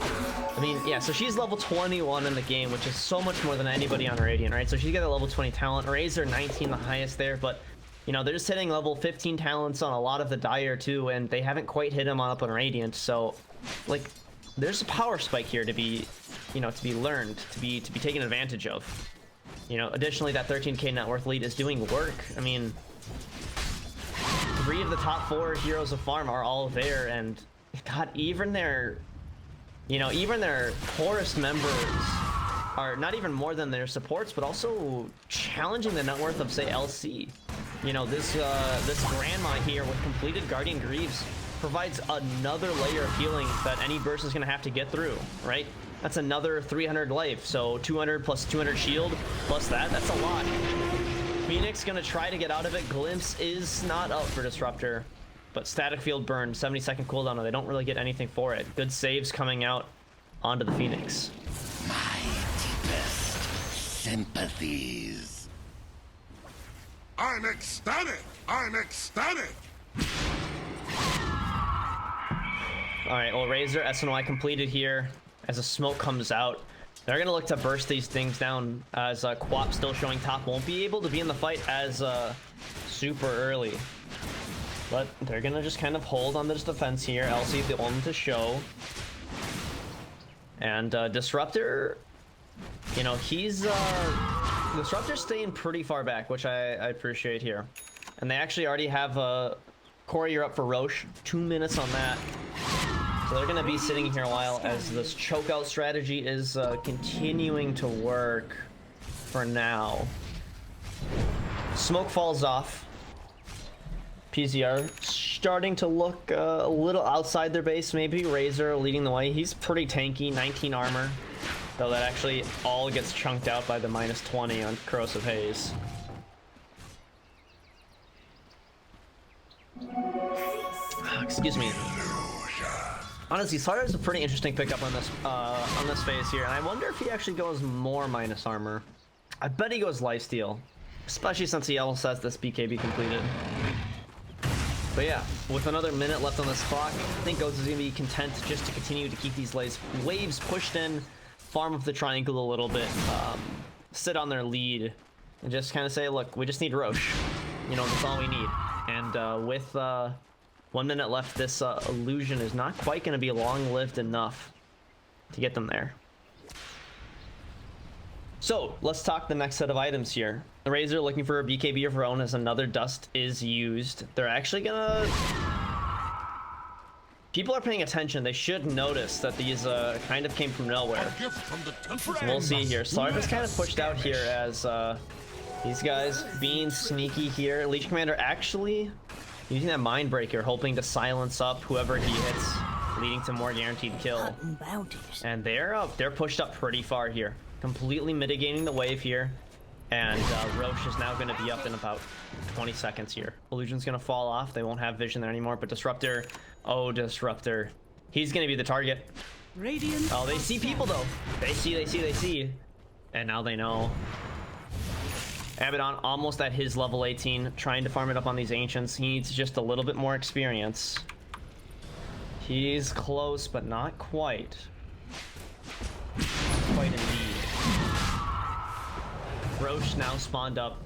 I mean, yeah, so she's level 21 in the game, which is so much more than anybody on Radiant, right? So she's got a level 20 talent. Razor 19, the highest there, but you know, they're just hitting level 15 talents on a lot of the Dire too, and they haven't quite hit him up on Radiant. So, like, there's a power spike here to be, you know, to be learned, to be taken advantage of. You know, additionally, that 13k net worth lead is doing work. I mean, 3 of the top 4 heroes of farm are all there, and God, even their, you know, even their poorest members are not even more than their supports, but also challenging the net worth of, say, LC. You know, this grandma here with completed Guardian Greaves provides another layer of healing that any burst is going to have to get through, right? That's another 300 life, so 200 plus 200 shield plus that's a lot. Phoenix going to try to get out of it. Glimpse is not up for Disruptor, but Static Field Burn, 70-second cooldown, and they don't really get anything for it. Good saves coming out onto the Phoenix. My deepest sympathies. I'm ecstatic! I'm ecstatic! Alright, well, Razor, SNY completed here. As the smoke comes out, they're going to look to burst these things down as Quap still showing top. Won't be able to be in the fight as super early. But they're going to just kind of hold on this defense here. LC the only to show. And Disruptor, you know, Disruptor's staying pretty far back, which I appreciate here. And they actually already have Corey, you're up for Roche. 2 minutes on that. So they're going to be sitting here a while as this chokeout strategy is continuing to work for now. Smoke falls off. PZR starting to look a little outside their base, maybe. Razor leading the way. He's pretty tanky, 19 armor. Though that actually all gets chunked out by the -20 on Corrosive Haze. Excuse me. Honestly, Slardar is a pretty interesting pickup on this phase here, and I wonder if he actually goes more minus armor. I bet he goes lifesteal, especially since he also has this BKB completed. But yeah, with another minute left on this clock, I think GOAT is going to be content just to continue to keep these waves pushed in, farm up the triangle a little bit, sit on their lead, and just kind of say, look, we just need Roche. You know, that's all we need. And with 1 minute left, this illusion is not quite going to be long-lived enough to get them there. So, let's talk the next set of items here. The Razor looking for a BKB of her own as another dust is used. They're actually gonna... People are paying attention. They should notice that these kind of came from nowhere. We'll see here. Slarv is kind of pushed out here as these guys being sneaky here. Leech Commander actually using that Mind Breaker, hoping to silence up whoever he hits, leading to more guaranteed kill. And they're pushed up pretty far here, completely mitigating the wave here. And Roche is now going to be up in about 20 seconds here. Illusion's going to fall off. They won't have vision there anymore. But Disruptor, oh, Disruptor, he's going to be the target. Radiant. Oh, they see people though. They see. And now they know. Abaddon almost at his level 18, trying to farm it up on these Ancients. He needs just a little bit more experience. He's close, but not quite. Quite indeed. Roche now spawned up.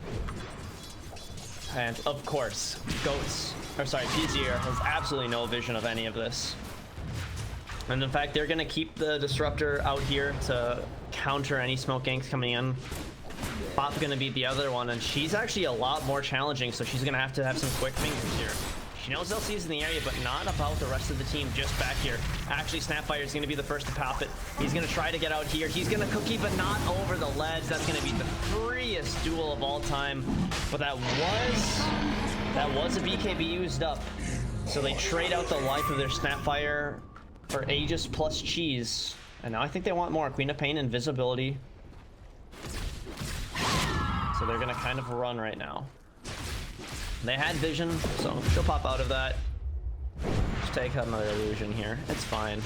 And of course, PZR has absolutely no vision of any of this. And in fact, they're gonna keep the Disruptor out here to counter any smoke ganks coming in. Pop's gonna be the other one, and she's actually a lot more challenging, so she's gonna have to have some quick fingers here. She knows LC's in the area, but not about the rest of the team just back here. Actually, Snapfire is gonna be the first to pop it. He's gonna try to get out here. He's gonna cookie, but not over the ledge. That's gonna be the freest duel of all time. But that was a BKB used up. So they trade out the life of their Snapfire for Aegis plus cheese. And now I think they want more. Queen of Pain, Invisibility. So they're gonna kind of run right now. They had vision, so she'll pop out of that. Just take another illusion here. It's fine.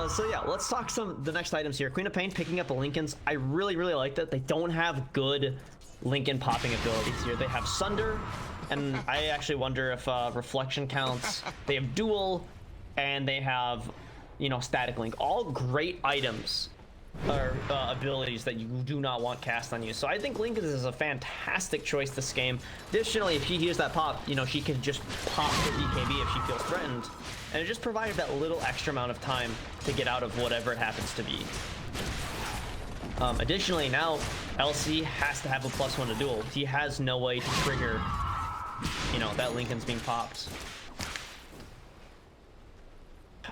So yeah, let's talk the next items here. Queen of Pain picking up the Lincolns. I really like that. They don't have good Lincoln popping abilities here. They have Sunder, and I actually wonder if Reflection counts. They have Duel, and they have, you know, Static Link. All great items. Or abilities that you do not want cast on you. So I think Lincoln is a fantastic choice this game. Additionally, if she hears that pop, you know, she can just pop the BKB if she feels threatened. And it just provided that little extra amount of time to get out of whatever it happens to be. Additionally, now LC has to have a +1 to duel. He has no way to trigger, you know, that Lincoln's being popped.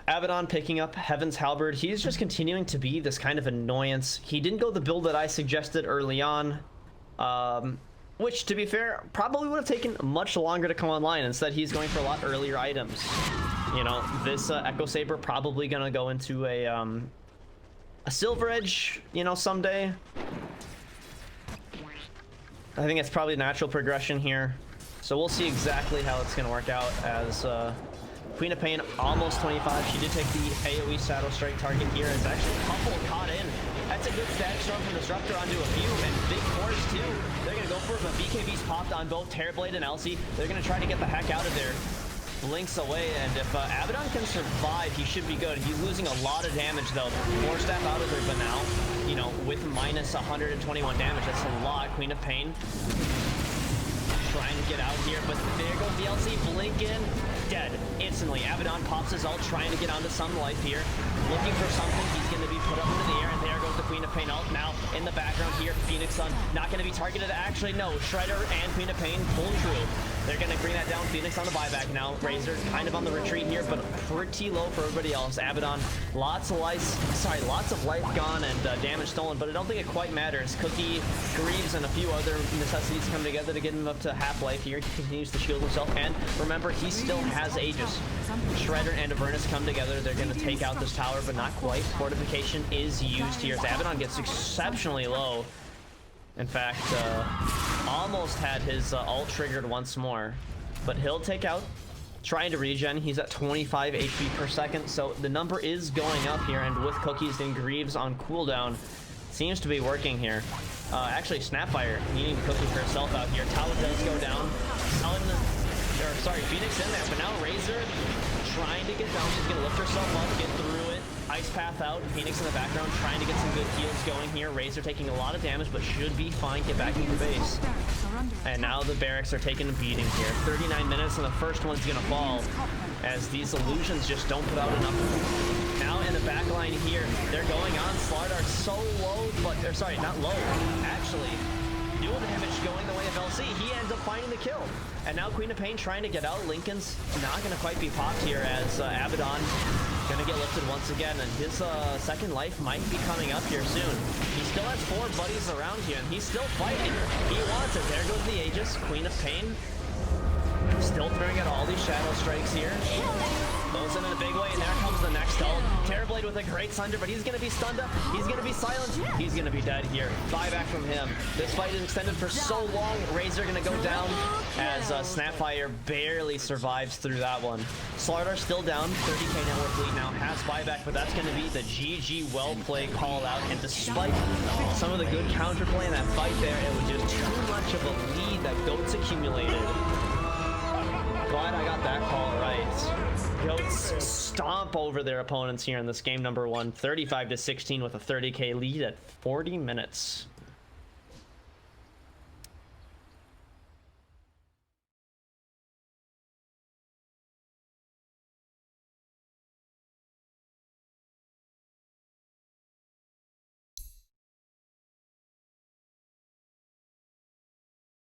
Abaddon picking up Heaven's Halberd. He's just continuing to be this kind of annoyance. He didn't go the build that I suggested early on. which, to be fair, probably would have taken much longer to come online. Instead, he's going for a lot earlier items. You know, this Echo Saber probably gonna go into a Silver Edge, you know, someday. I think it's probably natural progression here. So we'll see exactly how it's gonna work out as Queen of Pain almost 25. She did take the AoE Shadow Strike target here. It's actually a couple caught in. That's a good static storm from Disruptor onto a few, and big force too. They're gonna go for it, but BKB's popped on both Terrorblade and Elsie. They're gonna try to get the heck out of there. Blinks away, and if Abaddon can survive, he should be good. He's losing a lot of damage though. More staff out of there, but now, you know, with minus 121 damage, that's a lot. Queen of Pain trying to get out here, but there goes the LC. Blink in, dead instantly. Abaddon pops his ult, trying to get onto some life here, looking for something. He's going to be put up into the air, and there goes the Queen of Pain ult. Now in the background here, Phoenix Sun not going to be targeted. Actually, no, Shredder and Queen of Pain pull true. They're going to bring that down. Phoenix on the buyback now. Razor kind of on the retreat here, but pretty low for everybody else. Abaddon, lots of life gone and damage stolen, but I don't think it quite matters. Cookie, Greaves, and a few other necessities come together to get him up to half-life here. He continues to shield himself, and remember, he still has Aegis. Shredder and Avernus come together. They're going to take out this tower, but not quite. Fortification is used here. Abaddon gets exceptionally low. In fact, almost had his ult triggered once more, but he'll take out, trying to regen. He's at 25 HP per second, so the number is going up here, and with Cookies and Greaves on cooldown, seems to be working here. Actually, Snapfire needing Cookie for herself out here. Tower does go down. Phoenix in there, but now Razor trying to get down. She's going to lift herself up, get through it. Ice Path out. Phoenix in the background trying to get some good heals going here. Razor taking a lot of damage, but should be fine. Get back into the base. And now the barracks are taking a beating here. 39 minutes, and the first one's going to fall as these illusions just don't put out enough. Now in the back line here, they're going on. Slardar so low, but they're sorry, not low. Actually, dual damage going the way of LC. He ends up finding the kill. And now Queen of Pain trying to get out. Lincoln's not going to quite be popped here as Abaddon going to get lifted once again. And his second life might be coming up here soon. He still has 4 buddies around here, and he's still fighting. He wants it. There goes the Aegis. Queen of Pain still throwing out all these Shadow Strikes here. Goes in a big way, and there comes the next ult. Terrorblade with a great Sunder, but he's going to be stunned up. He's going to be silenced. He's going to be dead here. Buyback from him. This fight is extended for so long. Razor going to go down as Snapfire barely survives through that one. Slardar still down. 30k network lead now. Has buyback, but that's going to be the GG well play call out. And despite some of the good counterplay in that fight there, it was just too much of a lead that Goats accumulated. Glad I got that call right. Goats stomp over their opponents here in this game number 1, 35-16 with a 30k lead at 40 minutes.